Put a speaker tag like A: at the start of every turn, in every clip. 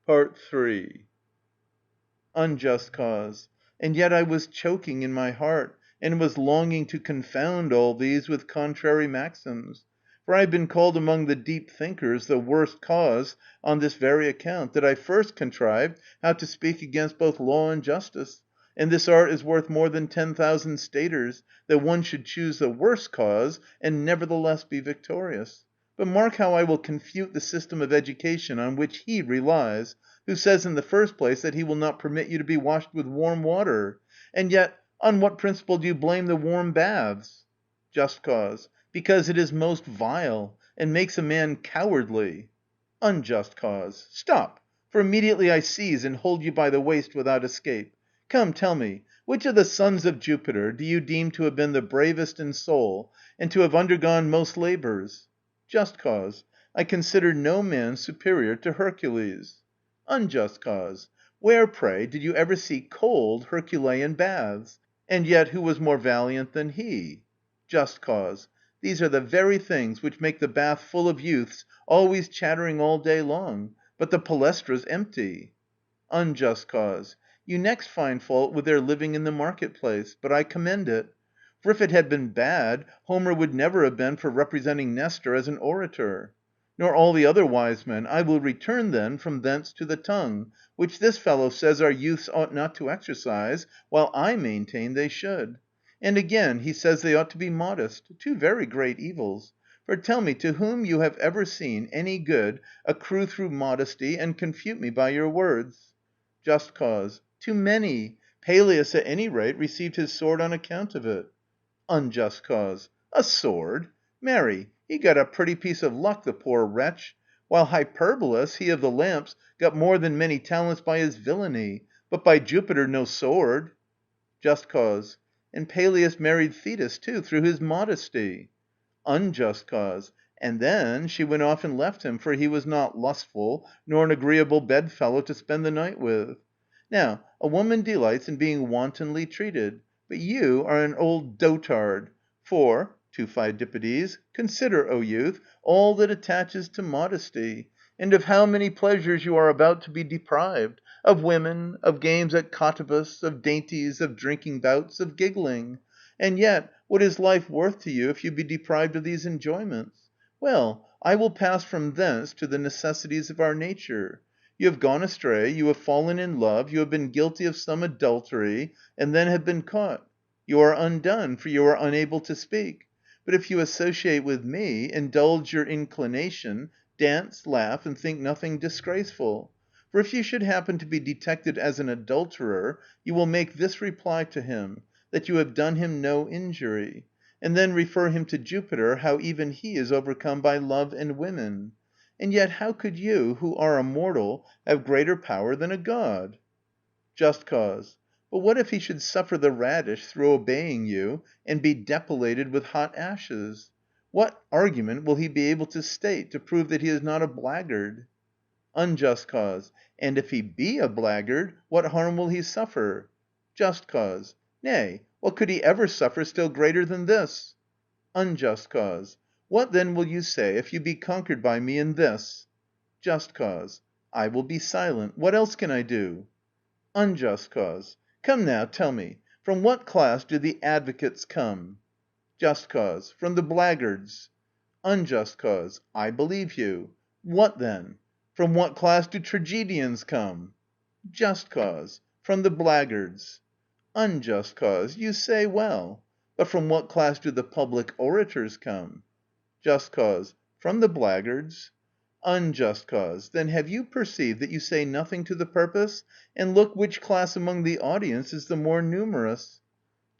A: Part 3. Unjust cause. And yet I was choking in my heart, and was longing to confound all these with contrary maxims. For I have been called among the deep thinkers the worst cause on this very account, that I first contrived how to speak against both law and justice. And this art is worth more than 10,000 staters, that one should choose the worst cause, and nevertheless be victorious. But mark how I will confute the system of education on which he relies, who says in the first place that he will not permit you to be washed with warm water. And yet, on what principle do you blame the warm baths? Just cause. Because it is most vile, and makes a man cowardly. Unjust cause. Stop! For immediately I seize and hold you by the waist without escape. Come, tell me, which of the sons of Jupiter do you deem to have been the bravest in soul, and to have undergone most labors? Just cause. I consider no man superior to Hercules. Unjust cause. Where, pray, did you ever see cold Herculean baths? And yet who was more valiant than he? Just cause. These are the very things which make the bath full of youths always chattering all day long, but the palæstras empty. Unjust cause. You next find fault with their living in the marketplace, but I commend it. For if it had been bad, Homer would never have been for representing Nestor as an orator. Nor all the other wise men. I will return then from thence to the tongue, which this fellow says our youths ought not to exercise, while I maintain they should. And again, he says they ought to be modest, two very great evils. For tell me, to whom you have ever seen any good accrue through modesty, and confute me by your words? Just cause. To many. Peleus at any rate received his sword on account of it. Unjust cause. A sword? Marry, he got a pretty piece of luck, the poor wretch. While Hyperbolus, he of the lamps, got more than many talents by his villainy, but by Jupiter no sword. Just cause. And Peleus married Thetis too, through his modesty. Unjust cause. And then she went off and left him, for he was not lustful, nor an agreeable bedfellow to spend the night with. Now, a woman delights in being wantonly treated, but you are an old dotard. For, to Pheidippides, consider, O youth, all that attaches to modesty, and of how many pleasures you are about to be deprived, of women, of games at Cotybus, of dainties, of drinking bouts, of giggling. And yet, what is life worth to you if you be deprived of these enjoyments? Well, I will pass from thence to the necessities of our nature. You have gone astray, you have fallen in love, you have been guilty of some adultery, and then have been caught. You are undone, for you are unable to speak. But if you associate with me, indulge your inclination, dance, laugh, and think nothing disgraceful. For if you should happen to be detected as an adulterer, you will make this reply to him, that you have done him no injury, and then refer him to Jupiter, how even he is overcome by love and women. And yet how could you, who are a mortal, have greater power than a god? Just cause. But what if he should suffer the radish through obeying you, and be depilated with hot ashes? What argument will he be able to state to prove that he is not a blackguard? Unjust cause. And if he be a blackguard, what harm will he suffer? Just cause. Nay, what could he ever suffer still greater than this? Unjust cause. What then will you say if you be conquered by me in this? Just cause. I will be silent. What else can I do? Unjust cause. Come now, tell me, from what class do the advocates come? Just cause. From the blackguards. Unjust cause. I believe you. What then? From what class do tragedians come? Just cause. From the blackguards. Unjust cause. You say well. But from what class do the public orators come? Just cause. From the blackguards. Unjust cause. Then have you perceived that you say nothing to the purpose? And look which class among the audience is the more numerous.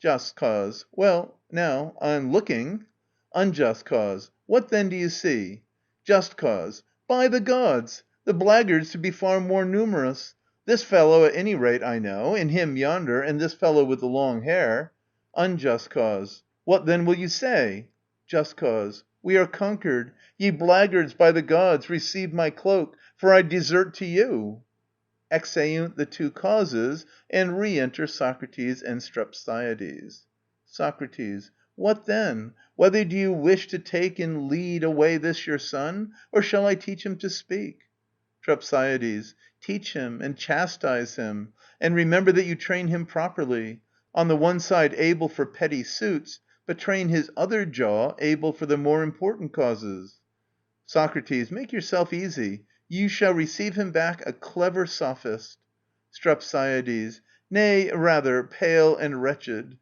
A: Just cause. Well, now, I'm looking. Unjust cause. What then do you see? Just cause. By the gods! The blackguards to be far more numerous. This fellow at any rate I know, and him yonder, and this fellow with the long hair. Unjust cause. What then will you say? Just cause. We are conquered. Ye blackguards, by the gods, receive my cloak, for I desert to you. Exeunt the two causes, and re-enter Socrates and Strepsiades. Socrates. What then? Whether do you wish to take and lead away this your son, or shall I teach him to speak? STREPSIADES. Teach him and chastise him, and remember that you train him properly. On the one side able for petty suits, but train his other jaw able for the more important causes. SOCRATES. Make yourself easy. You shall receive him back a clever sophist. STREPSIADES. Nay, rather, pale and wretched.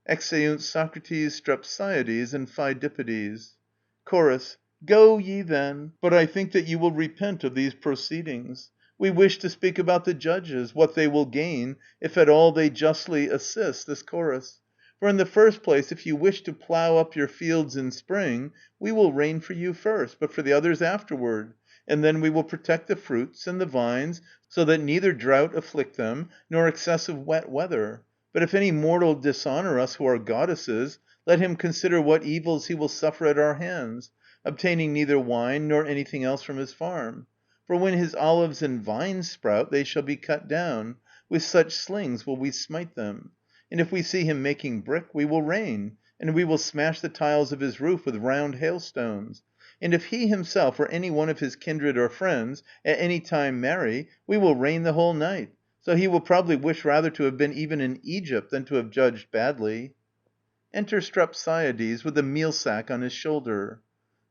A: [Exeunt Socrates, Strepsiades, and Pheidippides. Chorus. Go ye then, but I think that you will repent of these proceedings. We wish to speak about the judges, what they will gain, if at all they justly assist this chorus. For in the first place, if you wish to plough up your fields in spring, we will reign for you first, but for the others afterward. And then we will protect the fruits and the vines, so that neither drought afflict them, nor excessive wet weather. But if any mortal dishonor us who are goddesses, let him consider what evils he will suffer at our hands, obtaining neither wine nor anything else from his farm. For when his olives and vines sprout, they shall be cut down. With such slings will we smite them. And if we see him making brick, we will rain, and we will smash the tiles of his roof with round hailstones. And if he himself or any one of his kindred or friends at any time marry, we will rain the whole night. So he will probably wish rather to have been even in Egypt than to have judged badly. Enter Strepsiades with a meal sack on his shoulder.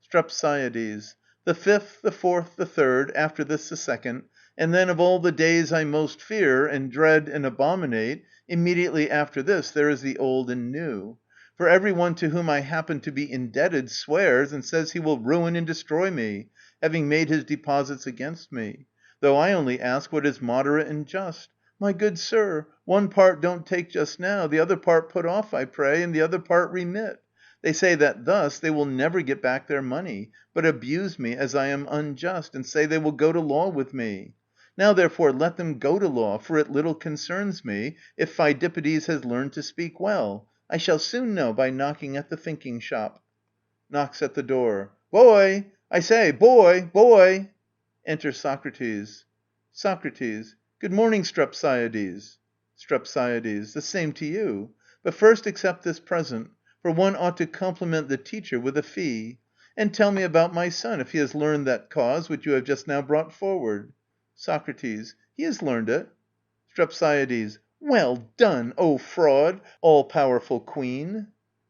A: STREPSIADES. The fifth, the fourth, the third, after this the second, and then of all the days I most fear and dread and abominate, immediately after this there is the old and new. For every one to whom I happen to be indebted swears and says he will ruin and destroy me, having made his deposits against me. Though I only ask what is moderate and just. My good sir, one part don't take just now, the other part put off, I pray, and the other part remit. They say that thus they will never get back their money, but abuse me as I am unjust, and say they will go to law with me. Now therefore let them go to law, for it little concerns me if Pheidippides has learned to speak well. I shall soon know by knocking at the thinking shop. Knocks at the door. Boy! I say, boy! Boy! Enter Socrates. SOCRATES. Good morning, Strepsiades. STREPSIADES. The same to you. But first accept this present, for one ought to compliment the teacher with a fee. And tell me about my son, if he has learned that cause which you have just now brought forward. SOCRATES. He has learned it. STREPSIADES. Well done, O fraud, all-powerful queen.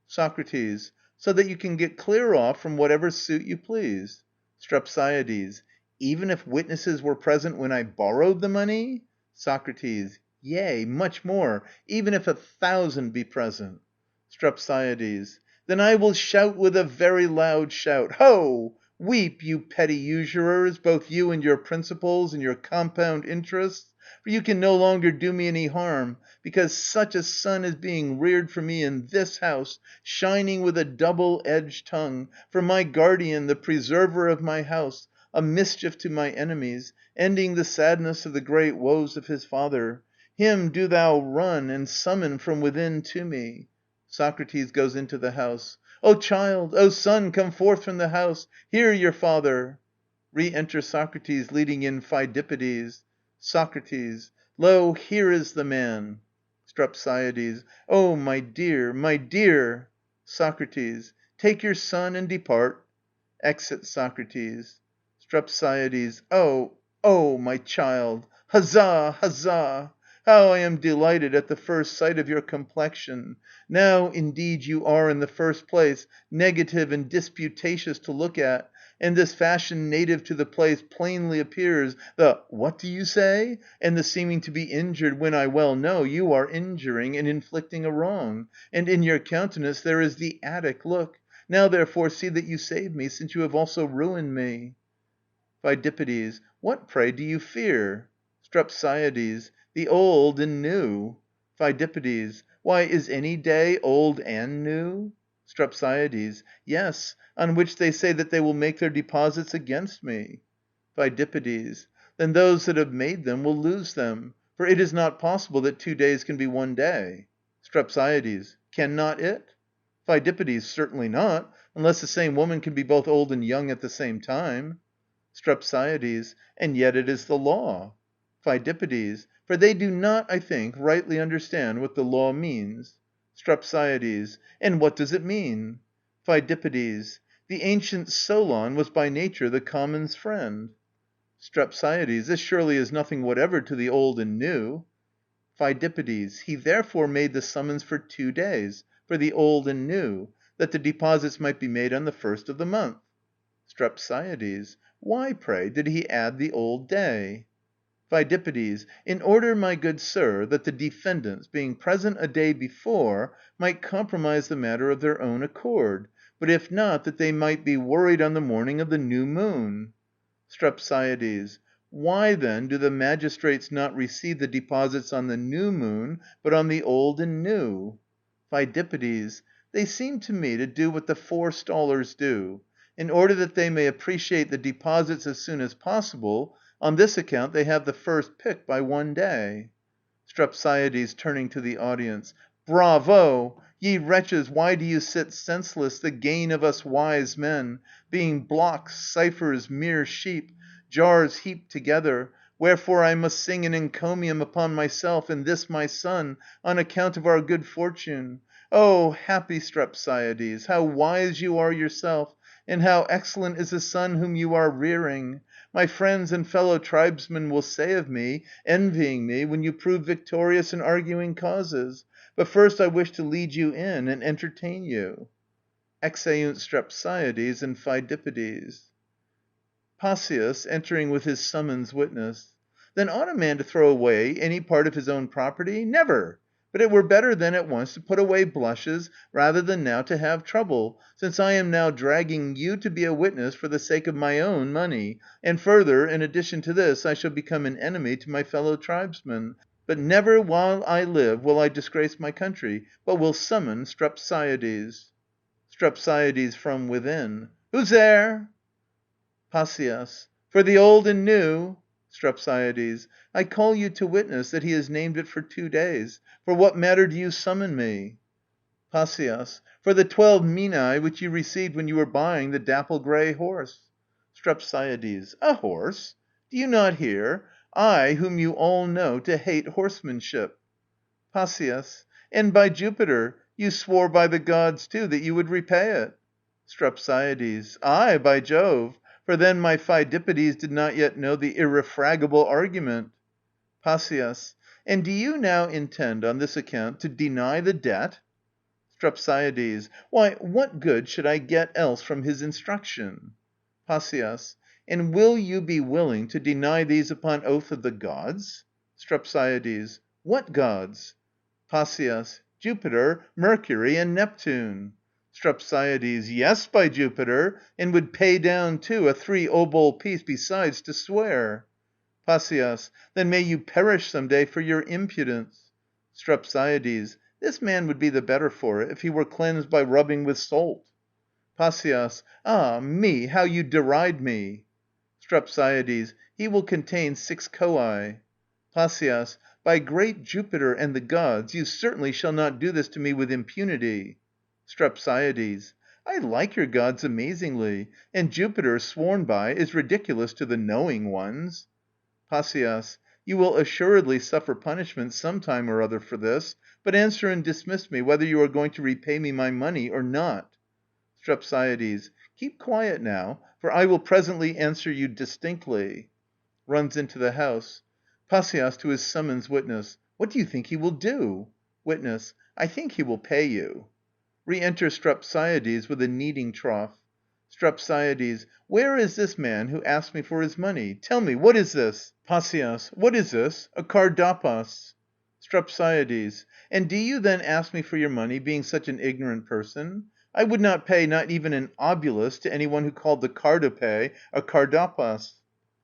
A: SOCRATES. So that you can get clear off from whatever suit you please. STREPSIADES. Even if witnesses were present when I borrowed the money? SOCRATES. Yea, much more, even if 1,000 be present. STREPSIADES. Then I will shout with a very loud shout. Ho! Weep, you petty usurers, both you and your principals and your compound interests, for you can no longer do me any harm, because such a son is being reared for me in this house, shining with a double-edged tongue, for my guardian, the preserver of my house, a mischief to my enemies, ending the sadness of the great woes of his father. Him do thou run and summon from within to me. Socrates goes into the house. O child, O son, come forth from the house. Hear your father. Re-enter Socrates, leading in Pheidippides. Socrates. Lo, here is the man. Strepsiades. Oh, my dear, my dear. Socrates. Take your son and depart. Exit Socrates. Strepsiades. Oh, my child. Huzzah, huzzah! How I am delighted at the first sight of your complexion. Now, indeed, you are, in the first place, negative and disputatious to look at, and this fashion native to the place plainly appears, the what do you say? And the seeming to be injured when I well know you are injuring and inflicting a wrong, and in your countenance there is the Attic look. Now therefore see that you save me, since you have also ruined me. Pheidippides. What, pray, do you fear? Strepsiades. The old and new. Pheidippides. Why, is any day old and new? Strepsiades. Yes, on which they say that they will make their deposits against me. Pheidippides. Then those that have made them will lose them, for it is not possible that 2 days can be 1 day. Strepsiades. Can not it? Pheidippides. Certainly not, unless the same woman can be both old and young at the same time. Strepsiades. And yet it is the law. Pheidippides. For they do not, I think, rightly understand what the law means. Strepsiades. And what does it mean? Pheidippides. The ancient Solon was by nature the common's friend. STREPSIADES. This surely is nothing whatever to the old and new. PHIDIPPIDES. He therefore made the summons for 2 days, for the old and new, that the deposits might be made on the first of the month. STREPSIADES. Why, pray, did he add the old day? PHIDIPPIDES. In order, my good sir, that the defendants, being present a day before, might compromise the matter of their own accord, but if not, that they might be worried on the morning of the new moon. STREPSIADES. Why then do the magistrates not receive the deposits on the new moon, but on the old and new? PHIDIPPIDES. They seem to me to do what the forestallers do. In order that they may appreciate the deposits as soon as possible, on this account they have the first pick by 1 day. STREPSIADES (turning to the audience). Bravo! Ye wretches, why do you sit senseless, the gain of us wise men, being blocks, ciphers, mere sheep, jars heaped together? Wherefore I must sing an encomium upon myself and this my son, on account of our good fortune. O happy Strepsiades, how wise you are yourself, and how excellent is the son whom you are rearing! My friends and fellow tribesmen will say of me, envying me, when you prove victorious in arguing causes. But first I wish to lead you in and entertain you. [Exeunt Strepsiades and Phidippides. Pasius (entering with his summons witness). Then ought a man to throw away any part of his own property? Never! But it were better then at once to put away blushes, rather than now to have trouble, since I am now dragging you to be a witness for the sake of my own money, and further, in addition to this, I shall become an enemy to my fellow tribesmen. But never while I live will I disgrace my country, but will summon Strepsiades. STREPSIADES from within. Who's there? Pasias. For the old and new. STREPSIADES. I call you to witness that he has named it for 2 days. For what matter do you summon me? Pasias. For the 12 minae which you received when you were buying the dapple gray horse. STREPSIADES. A horse? Do you not hear? I, whom you all know to hate horsemanship. Pasias. And by Jupiter, you swore by the gods too that you would repay it. STREPSIADES. Aye, by Jove. For then my Phidippides did not yet know the irrefragable argument. Pasias. And do you now intend on this account to deny the debt? STREPSIADES. Why, what good should I get else from his instruction? Pasias. And will you be willing to deny these upon oath of the gods? STREPSIADES. What gods? Pasias. Jupiter, Mercury, and Neptune. STREPSIADES. Yes, by Jupiter, and would pay down too a 3 obol piece besides to swear. Pasias. Then may you perish some day for your impudence. STREPSIADES. This man would be the better for it, if he were cleansed by rubbing with salt. Pasias. Ah me, how you deride me! STREPSIADES. He will contain 6 koi. Pasias. By great Jupiter and the gods, you certainly shall not do this to me with impunity. STREPSIADES. I like your gods amazingly, and Jupiter, sworn by, is ridiculous to the knowing ones. Pasias. You will assuredly suffer punishment some time or other for this, but answer and dismiss me whether you are going to repay me my money or not. STREPSIADES. Keep quiet now, for I will presently answer you distinctly. Runs into the house. Pasias (to his summons witness). What do you think he will do? Witness. I think he will pay you. Re-enter Strepsiades with a kneading trough. STREPSIADES. Where is this man who asked me for his money? Tell me, what is this? Pasias. What is this? A kardapas. STREPSIADES. And do you then ask me for your money, being such an ignorant person? I would not pay not even an obulus to any one who called the kardope a kardapas.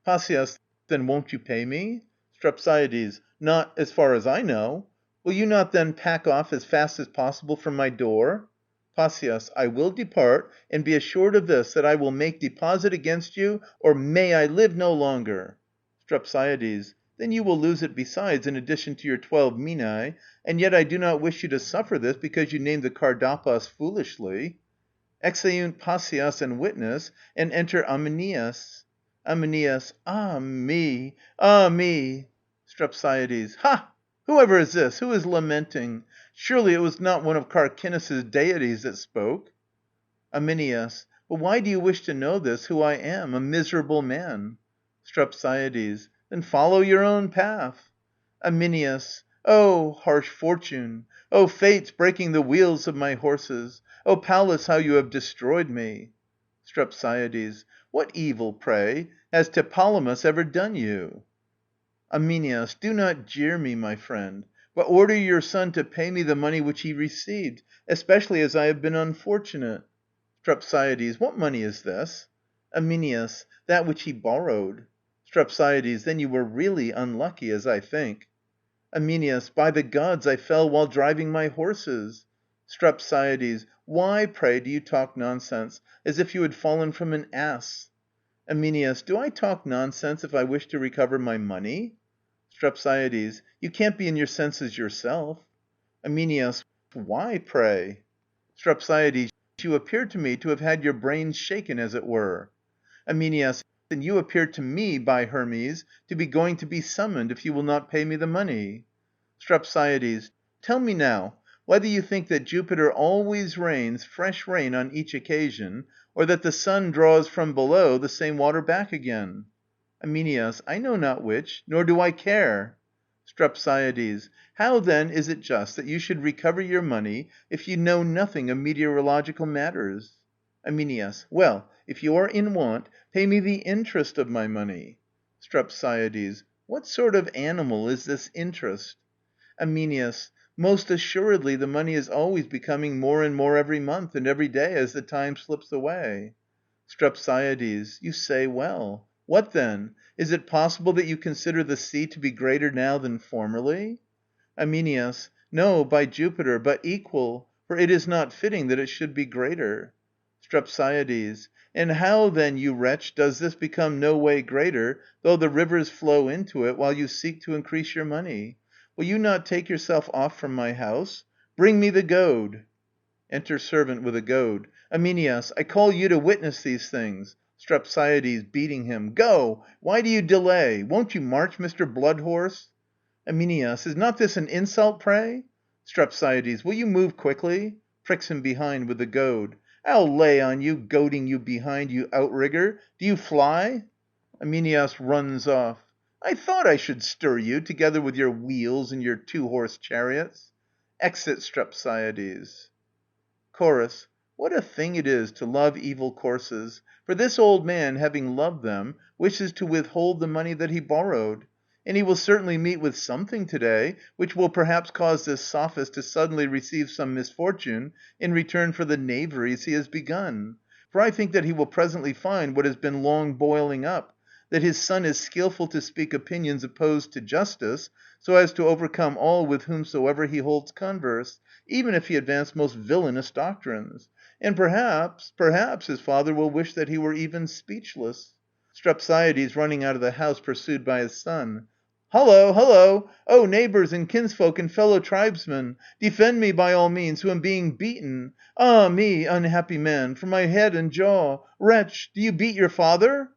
A: Pasias. Then won't you pay me? STREPSIADES. Not as far as I know. Will you not then pack off as fast as possible from my door? Pasias. I will depart, and be assured of this, that I will make deposit against you, or may I live no longer. STREPSIADES. Then you will lose it besides, in addition to your 12 minae, and yet I do not wish you to suffer this because you named the kardapas foolishly. Exeunt Pasias and witness, and enter Amenias. Amenias. Ah me! Ah me! STREPSIADES. Ha! Whoever is this? Who is lamenting? Surely it was not one of Carcinus' deities that spoke. Amenias. But why do you wish to know this, who I am, a miserable man? STREPSIADES. Then follow your own path. AMINIUS. O harsh fortune! O fates breaking the wheels of my horses! O Pallas, how you have destroyed me! STREPSIADES. What evil, pray, has Tlepolemus ever done you? AMINIUS. Do not jeer me, my friend, but order your son to pay me the money which he received, especially as I have been unfortunate. STREPSIADES. What money is this? AMINIUS. That which he borrowed. STREPSIADES. Then you were really unlucky, as I think. AMINIUS. By the gods, I fell while driving my horses. STREPSIADES. Why, pray, do you talk nonsense, as if you had fallen from an ass? AMINIUS. Do I talk nonsense if I wish to recover my money? STREPSIADES. You can't be in your senses yourself. AMINIUS. Why, pray? STREPSIADES. You appear to me to have had your brains shaken, as it were. AMINIUS. And you appear to me, by Hermes, to be going to be summoned if you will not pay me the money. STREPSIADES. Tell me now, whether you think that Jupiter always rains fresh rain on each occasion, or that the sun draws from below the same water back again. AMINIUS. I know not which, nor do I care. STREPSIADES. How then is it just that you should recover your money if you know nothing of meteorological matters? AMINIUS. Well, if you are in want, pay me the interest of my money. STREPSIADES. What sort of animal is this interest? AMINIUS. Most assuredly the money is always becoming more and more every month and every day as the time slips away. STREPSIADES. You say well. What then? Is it possible that you consider the sea to be greater now than formerly? AMINIUS. No, by Jupiter, but equal, for it is not fitting that it should be greater. STREPSIADES. And how then, you wretch, does this become no way greater, though the rivers flow into it, while you seek to increase your money? Will you not take yourself off from my house? Bring me the goad. Enter servant with a goad. AMINIUS. I call you to witness these things. STREPSIADES beating him. Go! Why do you delay? Won't you march, Mr. Bloodhorse? AMINIUS. Is not this an insult, pray? STREPSIADES. Will you move quickly? Pricks him behind with the goad. I'll lay on you, goading you behind, you outrigger. Do you fly? AMINIUS runs off. I thought I should stir you, together with your wheels and your 2-horse chariots. Exit STREPSIADES. Chorus. What a thing it is to love evil courses! For this old man, having loved them, wishes to withhold the money that he borrowed. And he will certainly meet with something to-day, which will perhaps cause this sophist to suddenly receive some misfortune in return for the knaveries he has begun. For I think that he will presently find what has been long boiling up, that his son is skillful to speak opinions opposed to justice, so as to overcome all with whomsoever he holds converse, even if he advance most villainous doctrines. And perhaps his father will wish that he were even speechless. STREPSIADES running out of the house pursued by his son. Hullo, hullo! Oh, neighbors and kinsfolk and fellow tribesmen, defend me by all means, who am being beaten. Ah me, unhappy man, for my head and jaw. Wretch, do you beat your father?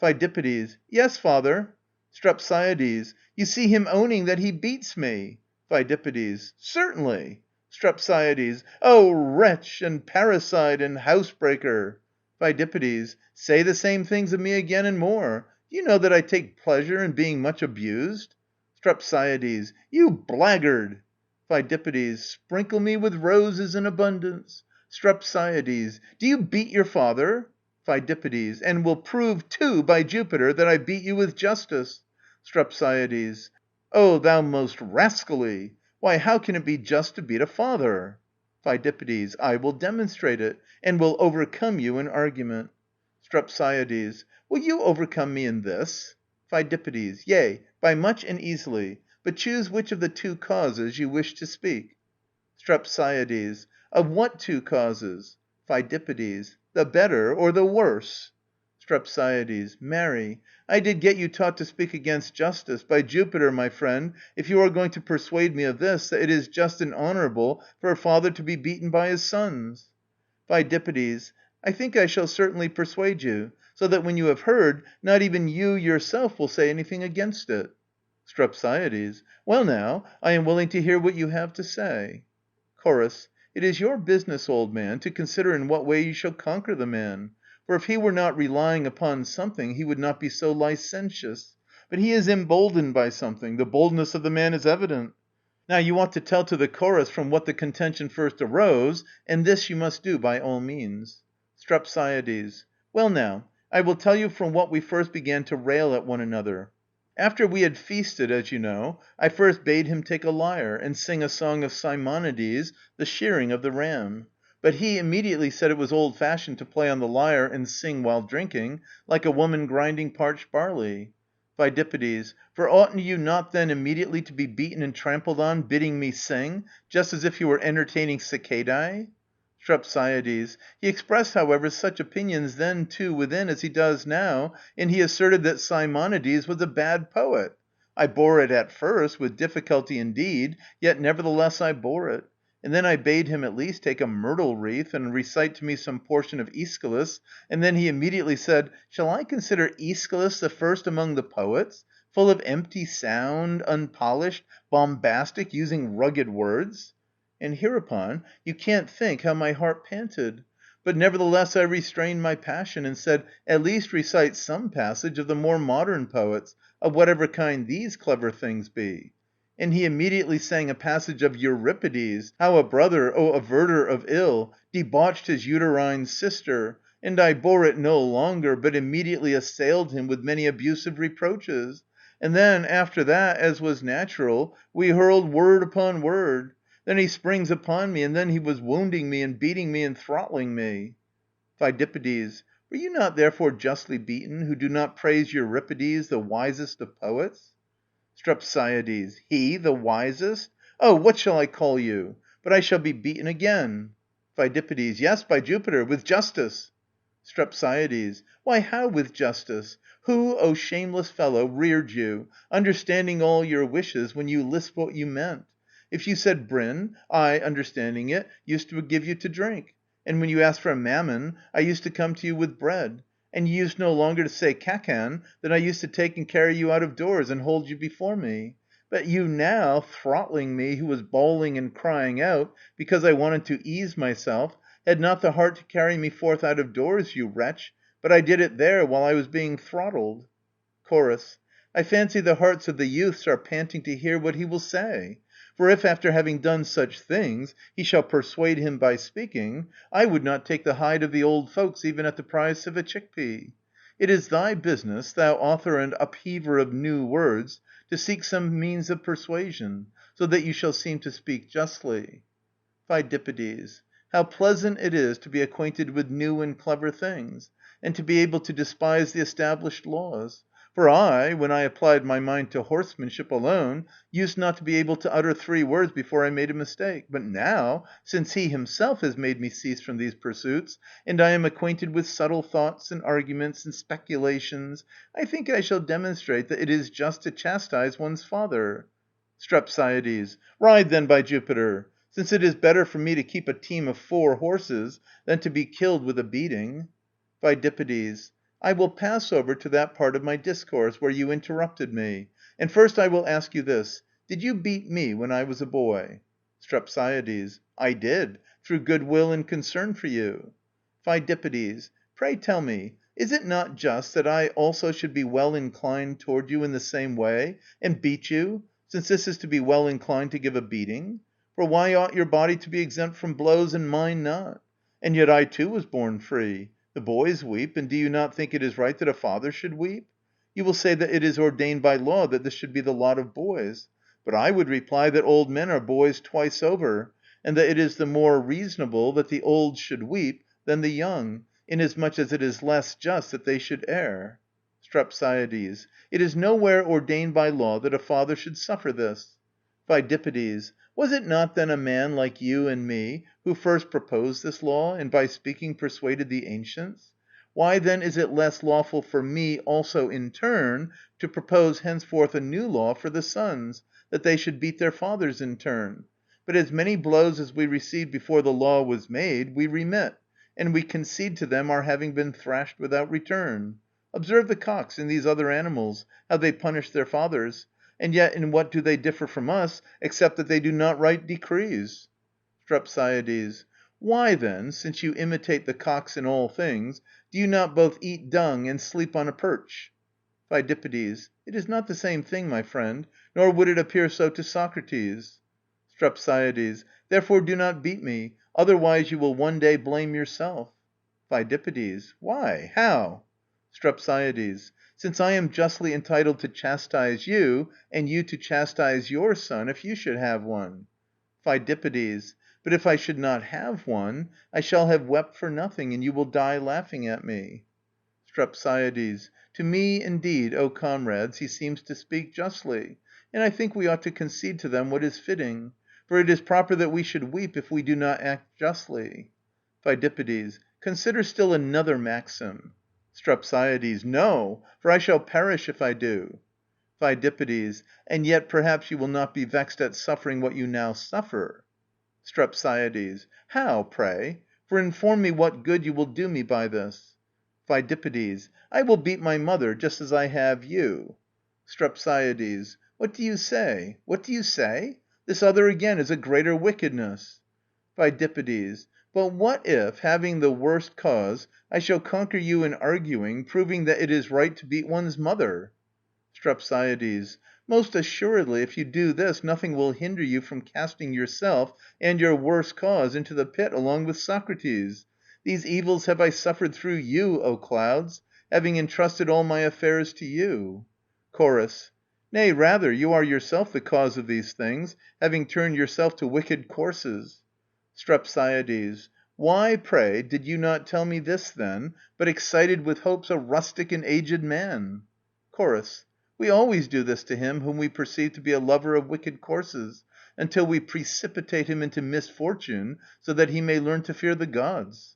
A: PHIDIPPIDES. Yes, father. STREPSIADES. You see him owning that he beats me. PHIDIPPIDES. Certainly. STREPSIADES. Oh, wretch, and parricide, and housebreaker. PHIDIPPIDES. Say the same things of me again and more. Do you know that I take pleasure in being much abused? STREPSIADES. You blackguard! PHIDIPPIDES. Sprinkle me with roses in abundance. STREPSIADES. Do you beat your father? PHIDIPPIDES. And will prove, too, by Jupiter, that I beat you with justice. STREPSIADES. O thou most rascally! Why, how can it be just to beat a father? PHIDIPPIDES. I will demonstrate it, and will overcome you in argument. STREPSIADES. Will you overcome me in this? PHIDIPPIDES. Yea, by much and easily, but choose which of the 2 causes you wish to speak. STREPSIADES. Of what 2 causes? PHIDIPPIDES. The better or the worse? STREPSIADES. Marry, I did get you taught to speak against justice. By Jupiter, my friend, if you are going to persuade me of this, that it is just and honorable for a father to be beaten by his sons. PHIDIPPIDES. I think I shall certainly persuade you, so that when you have heard, not even you yourself will say anything against it. STREPSIADES. Well now, I am willing to hear what you have to say. Chorus. It is your business, old man, to consider in what way you shall conquer the man. For if he were not relying upon something, he would not be so licentious. But he is emboldened by something. The boldness of the man is evident. Now you ought to tell to the chorus from what the contention first arose, and this you must do by all means. Strepsiades. Well now, I will tell you from what we first began to rail at one another. After we had feasted, as you know, I first bade him take a lyre, and sing a song of Simonides, the shearing of the ram. But he immediately said it was old-fashioned to play on the lyre and sing while drinking, like a woman grinding parched barley. Pheidippides. For oughtn't you not then immediately to be beaten and trampled on, bidding me sing, just as if you were entertaining cicadae? Strepsiades. He expressed, however, such opinions then too within as he does now, and he asserted that Simonides was a bad poet. I bore it at first, with difficulty indeed, yet nevertheless I bore it. And then I bade him at least take a myrtle wreath and recite to me some portion of Aeschylus, and then he immediately said, shall I consider Aeschylus the first among the poets, full of empty sound, unpolished, bombastic, using rugged words? And hereupon you can't think how my heart panted. But nevertheless I restrained my passion and said, at least recite some passage of the more modern poets, of whatever kind these clever things be. And he immediately sang a passage of Euripides, how a brother, O averter of ill, debauched his uterine sister, and I bore it no longer, but immediately assailed him with many abusive reproaches. And then, after that, as was natural, we hurled word upon word. Then he springs upon me, and then he was wounding me and beating me and throttling me. Pheidippides. Were you not therefore justly beaten, who do not praise Euripides, the wisest of poets? Strepsiades. He, the wisest? Oh, what shall I call you? But I shall be beaten again. Pheidippides. Yes, by Jupiter, with justice. Strepsiades. Why, how with justice? Who, O shameless fellow, reared you, understanding all your wishes, when you lisped what you meant? If you said Bryn, I, understanding it, used to give you to drink. And when you asked for a mammon, I used to come to you with bread. And you used no longer to say kakan, then I used to take and carry you out of doors and hold you before me. But you now, throttling me, who was bawling and crying out, because I wanted to ease myself, had not the heart to carry me forth out of doors, you wretch, but I did it there while I was being throttled. Chorus. I fancy the hearts of the youths are panting to hear what he will say. For if after having done such things he shall persuade him by speaking, I would not take the hide of the old folks even at the price of a chickpea. It is thy business, thou author and upheaver of new words, to seek some means of persuasion, so that you shall seem to speak justly. Pheidippides. How pleasant it is to be acquainted with new and clever things, and to be able to despise the established laws. For I, when I applied my mind to horsemanship alone, used not to be able to utter 3 words before I made a mistake. But now, since he himself has made me cease from these pursuits, and I am acquainted with subtle thoughts and arguments and speculations, I think I shall demonstrate that it is just to chastise one's father. Strepsiades. Ride then, by Jupiter, since it is better for me to keep a team of 4 horses than to be killed with a beating. Pheidippides. I will pass over to that part of my discourse where you interrupted me. And first I will ask you this. Did you beat me when I was a boy? Strepsiades. I did, through goodwill and concern for you. Pheidippides. Pray tell me, is it not just that I also should be well inclined toward you in the same way, and beat you, since this is to be well inclined to give a beating? For why ought your body to be exempt from blows and mine not? And yet I too was born free. The boys weep, and do you not think it is right that a father should weep? You will say that it is ordained by law that this should be the lot of boys. But I would reply that old men are boys twice over, and that it is the more reasonable that the old should weep than the young, inasmuch as it is less just that they should err. Strepsiades. It is nowhere ordained by law that a father should suffer this. Pheidippides. Was it not then a man like you and me who first proposed this law, and by speaking persuaded the ancients? Why then is it less lawful for me also in turn to propose henceforth a new law for the sons, that they should beat their fathers in turn? But as many blows as we received before the law was made, we remit, and we concede to them our having been thrashed without return. Observe the cocks and these other animals, how they punish their fathers. And yet in what do they differ from us, except that they do not write decrees? Strepsiades. Why then, since you imitate the cocks in all things, do you not both eat dung and sleep on a perch? Pheidippides. It is not the same thing, my friend, nor would it appear so to Socrates. Strepsiades. Therefore do not beat me, otherwise you will one day blame yourself. Pheidippides. Why? How? Strepsiades. Since I am justly entitled to chastise you, and you to chastise your son, if you should have one. Pheidippides. But if I should not have one, I shall have wept for nothing, and you will die laughing at me. Strepsiades. To me, indeed, O comrades, he seems to speak justly, and I think we ought to concede to them what is fitting, for it is proper that we should weep if we do not act justly. Pheidippides. Consider still another maxim. Strepsiades. No, for I shall perish if I do. Pheidippides. And yet perhaps you will not be vexed at suffering what you now suffer. Strepsiades. How, pray? For inform me what good you will do me by this. Pheidippides. I will beat my mother, just as I have you. Strepsiades. What do you say? What do you say? This other again is a greater wickedness. Pheidippides. But what if, having the worst cause, I shall conquer you in arguing, proving that it is right to beat one's mother? Strepsiades. Most assuredly, if you do this, nothing will hinder you from casting yourself and your worst cause into the pit along with Socrates. These evils have I suffered through you, O clouds, having entrusted all my affairs to you. Chorus. Nay, rather, you are yourself the cause of these things, having turned yourself to wicked courses. Strepsiades. Why, pray, did you not tell me this then, but excited with hopes a rustic and aged man? Chorus. We always do this to him whom we perceive to be a lover of wicked courses, until we precipitate him into misfortune, so that he may learn to fear the gods.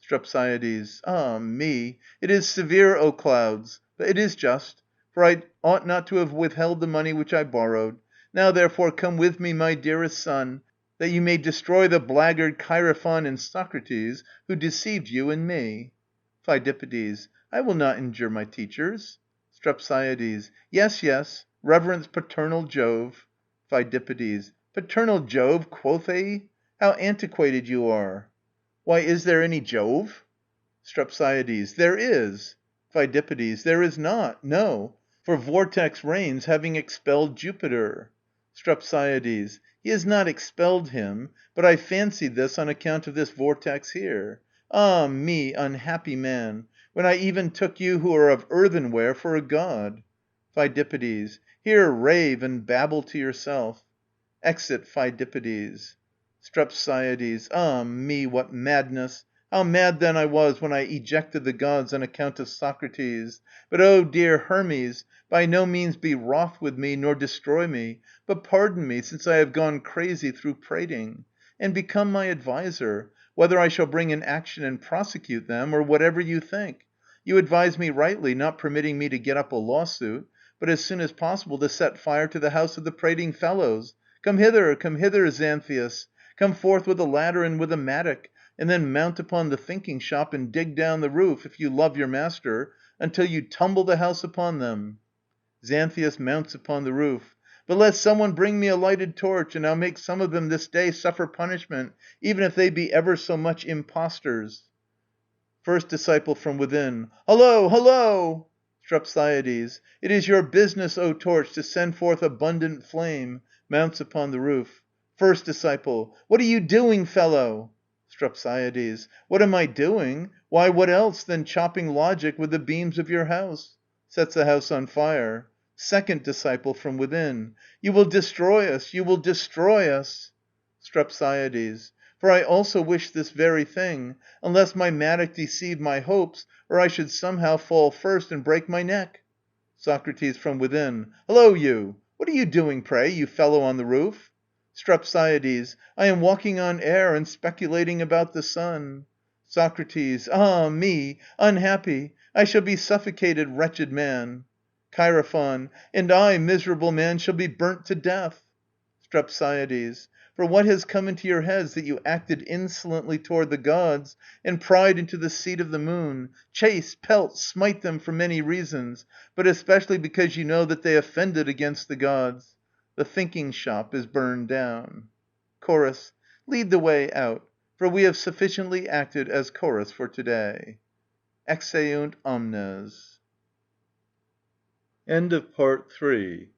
A: Strepsiades. Ah me! It is severe, O clouds, but it is just, for I ought not to have withheld the money which I borrowed. Now therefore come with me, my dearest son, that you may destroy the blackguard Chaerephon and Socrates, who deceived you and me. Pheidippides. I will not injure my teachers. Strepsiades. Yes, yes, reverence paternal Jove. Pheidippides. Paternal Jove, quotha! How antiquated you are. Why, is there any Jove? Strepsiades. There is. Pheidippides. There is not, no, for vortex reigns, having expelled Jupiter. Strepsiades. He has not expelled him, but I fancied this on account of this vortex here. Ah me, unhappy man, when I even took you who are of earthenware for a god. Pheidippides. Here rave and babble to yourself. Exit Pheidippides. Strepsiades. Ah me, what madness! How mad then I was when I ejected the gods on account of Socrates. But, oh dear Hermes, by no means be wroth with me, nor destroy me, but pardon me, since I have gone crazy through prating. And become my adviser, whether I shall bring an action and prosecute them, or whatever you think. You advise me rightly, not permitting me to get up a lawsuit, but as soon as possible to set fire to the house of the prating fellows. Come hither, Xanthias. Come forth with a ladder and with a mattock, and then mount upon the thinking shop and dig down the roof, if you love your master, until you tumble the house upon them. Xanthias mounts upon the roof. But let some one bring me a lighted torch, and I'll make some of them this day suffer punishment, even if they be ever so much impostors. First disciple from within. Hullo, hullo! Strepsiades. It is your business, O torch, to send forth abundant flame. Mounts upon the roof. First disciple. What are you doing, fellow? Strepsiades. What am I doing? Why, what else than chopping logic with the beams of your house? Sets the house on fire. Second disciple from within. You will destroy us, you will destroy us. Strepsiades. For I also wish this very thing, unless my mattock deceive my hopes, or I should somehow fall first and break my neck. Socrates from within. Hullo, you! What are you doing, pray, you fellow on the roof? Strepsiades. I am walking on air and speculating about the sun. Socrates. Ah me, unhappy! I shall be suffocated, wretched man. Chaerephon. And I, miserable man, shall be burnt to death. Strepsiades. For what has come into your heads that you acted insolently toward the gods, and pried into the seat of the moon? Chase, pelt, smite them for many reasons, but especially because you know that they offended against the gods. The thinking shop is burned down. Chorus. Lead the way out. For we have sufficiently acted as chorus for to‐day. Exeunt omnes. End of Part 3.